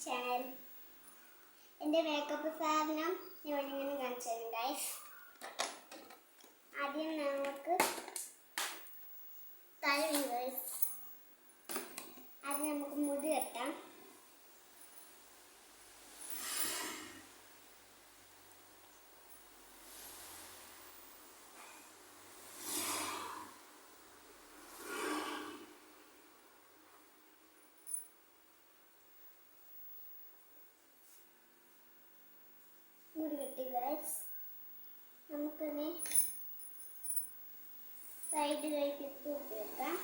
Channel. എൻ്റെ makeup സാധനം ഞാൻ ഇങ്ങനെ കാണിച്ചു തരും ഗൈസ്. ആദ്യം നമുക്ക് തലയും ഗൈസ്. ആദ്യം നമുക്ക് മുടി കെട്ടാം. മുടി കെട്ടി ഗൈസ്. നമുക്കിനി സൈഡിലേക്ക് തൂക്കി വെക്കാം.